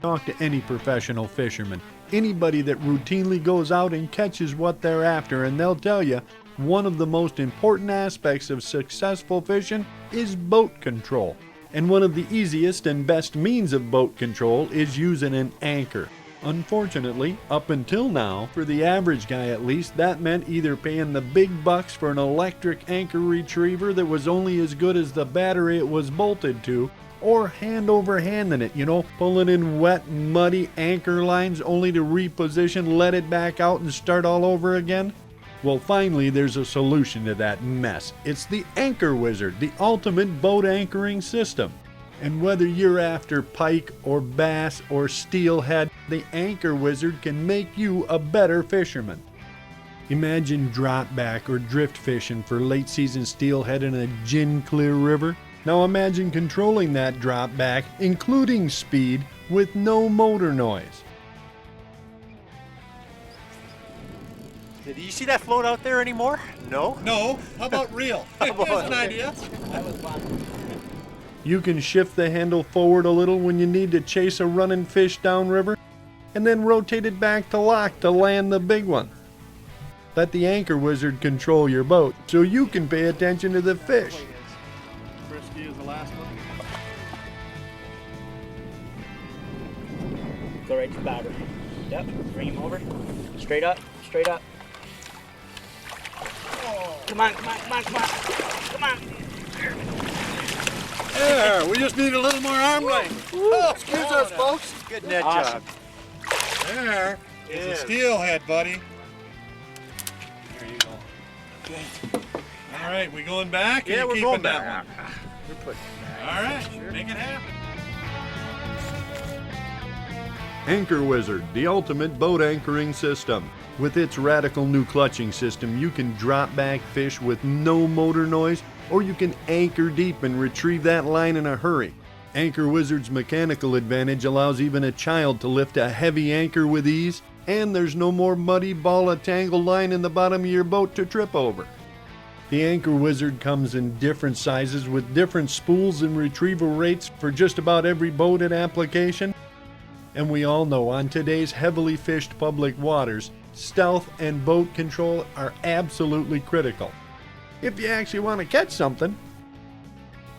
Talk to any professional fisherman, anybody that routinely goes out and catches what they're after, and they'll tell you one of the most important aspects of successful fishing is boat control. And one of the easiest and best means of boat control is using an anchor. Unfortunately, up until now, for the average guy at least, that meant either paying the big bucks for an electric anchor retriever that was only as good as the battery it was bolted to, or hand over handing it, pulling in wet, muddy anchor lines only to reposition, let it back out and start all over again. Well, finally, there's a solution to that mess. It's the Anchor Wizard, the ultimate boat anchoring system. And whether you're after pike or bass or steelhead, the Anchor Wizard can make you a better fisherman. Imagine drop back or drift fishing for late season steelhead in a gin clear river. Now imagine controlling that drop back, including speed, with no motor noise. Did you see that float out there anymore? No? No. How about reel? Here's an idea. That was fun. You can shift the handle forward a little when you need to chase a running fish downriver, and then rotate it back to lock to land the big one. Let the Anchor Wizard control your boat so you can pay attention to the fish. Frisky is the last one. Go right to the bow. Yep. Bring him over. Straight up. Straight up. Come on, come on, come on, come on. Come on. There, we just need a little more arm length. Oh, excuse us, folks. Good net Awesome. job. There is Yeah. a steelhead, buddy. There you go. Okay. All right, we going back? Or Yeah, you we're keeping going that back. one? We're putting it back. All right, make it happen. Anchor Wizard, the ultimate boat anchoring system. With its radical new clutching system, you can drop back fish with no motor noise, or you can anchor deep and retrieve that line in a hurry. Anchor Wizard's mechanical advantage allows even a child to lift a heavy anchor with ease, and there's no more muddy ball of tangled line in the bottom of your boat to trip over. The Anchor Wizard comes in different sizes with different spools and retrieval rates for just about every boat and application. And we all know on today's heavily fished public waters, stealth and boat control are absolutely critical. If you actually want to catch something.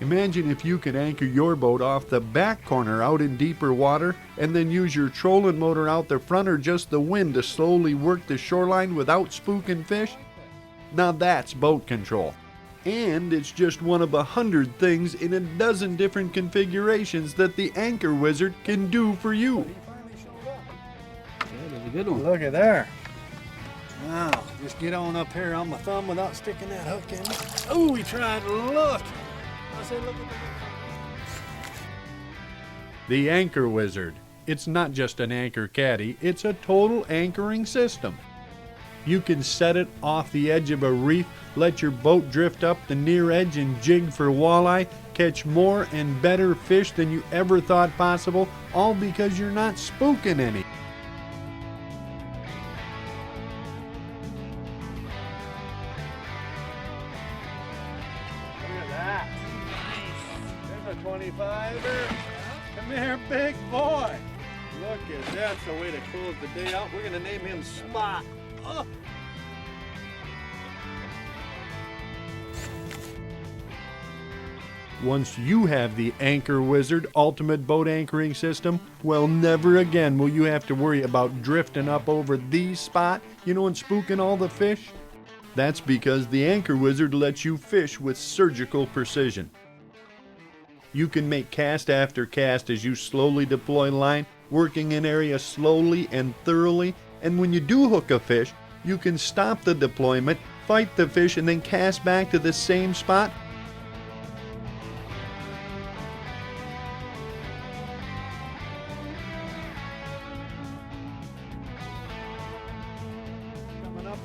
Imagine if you could anchor your boat off the back corner out in deeper water and then use your trolling motor out the front or just the wind to slowly work the shoreline without spooking fish. Now that's boat control. And it's just one of 100 things in a dozen different configurations that the Anchor Wizard can do for you. That was a good one. Look at there. Now, just get on up here on my thumb without sticking that hook in. Oh, he tried. Look. I said, look at The Anchor Wizard. It's not just an anchor caddy, it's a total anchoring system. You can set it off the edge of a reef, let your boat drift up the near edge and jig for walleye, catch more and better fish than you ever thought possible, all because you're not spooking any. Look at that. There's a 25er. Come here, big boy. Look at that. That's the way to close the day out. We're going to name him Spot. Oh. Once you have the Anchor Wizard ultimate boat anchoring system, well, never again will you have to worry about drifting up over the spot, and spooking all the fish. That's because the Anchor Wizard lets you fish with surgical precision. You can make cast after cast as you slowly deploy line, working an area slowly and thoroughly, and when you do hook a fish, you can stop the deployment, fight the fish, and then cast back to the same spot. Coming up.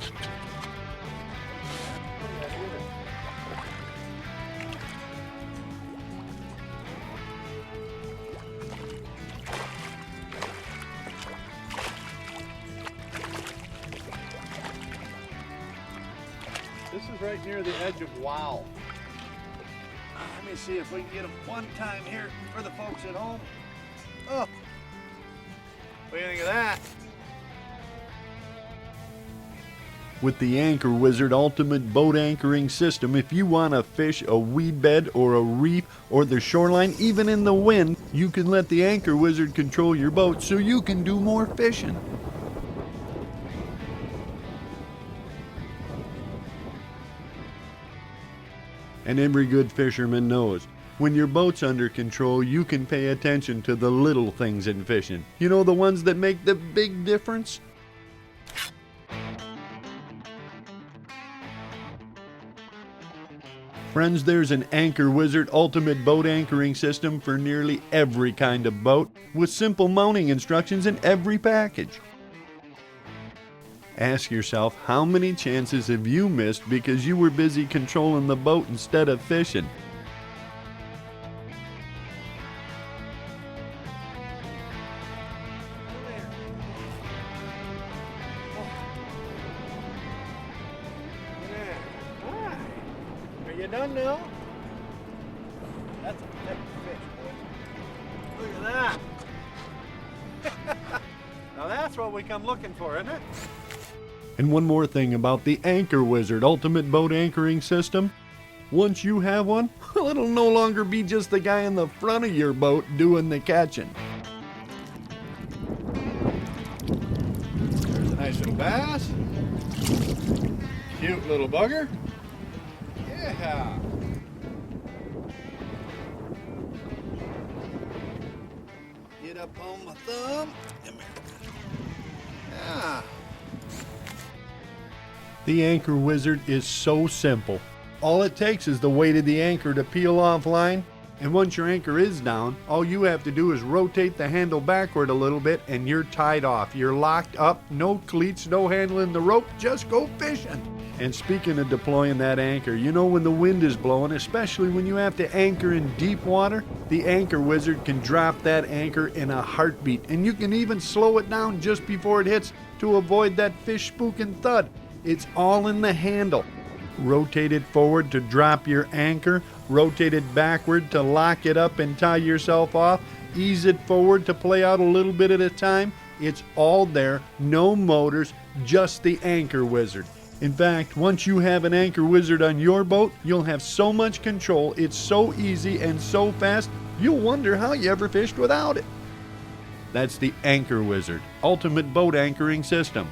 This is right near the edge of Wow. Let me see if we can get him one time here for the folks at home. Oh, What do you think of that? With the Anchor Wizard Ultimate Boat Anchoring System, if you want to fish a weed bed or a reef or the shoreline, even in the wind, you can let the Anchor Wizard control your boat so you can do more fishing. And every good fisherman knows, when your boat's under control, you can pay attention to the little things in fishing. You know, the ones that make the big difference? Friends, there's an Anchor Wizard Ultimate Boat Anchoring System for nearly every kind of boat, with simple mounting instructions in every package. Ask yourself, how many chances have you missed because you were busy controlling the boat instead of fishing? Are you done now? That's a thick fish, boy. Look at that. Now that's what we come looking for, isn't it? And one more thing about the Anchor Wizard Ultimate Boat Anchoring System. Once you have one, it'll no longer be just the guy in the front of your boat doing the catching. There's a nice little bass. Cute little bugger. Yeah. Get up on my thumb. Come here. Yeah. The Anchor Wizard is so simple. All it takes is the weight of the anchor to peel offline, and once your anchor is down, all you have to do is rotate the handle backward a little bit and you're tied off. You're locked up, no cleats, no handling the rope, just go fishing. And speaking of deploying that anchor, you know, when the wind is blowing, especially when you have to anchor in deep water, the Anchor Wizard can drop that anchor in a heartbeat, and you can even slow it down just before it hits to avoid that fish spooking thud. It's all in the handle. Rotate it forward to drop your anchor, rotate it backward to lock it up and tie yourself off, ease it forward to play out a little bit at a time. It's all there, no motors, just the Anchor Wizard. In fact, once you have an Anchor Wizard on your boat, you'll have so much control, it's so easy and so fast, you'll wonder how you ever fished without it. That's the Anchor Wizard Ultimate Boat Anchoring System.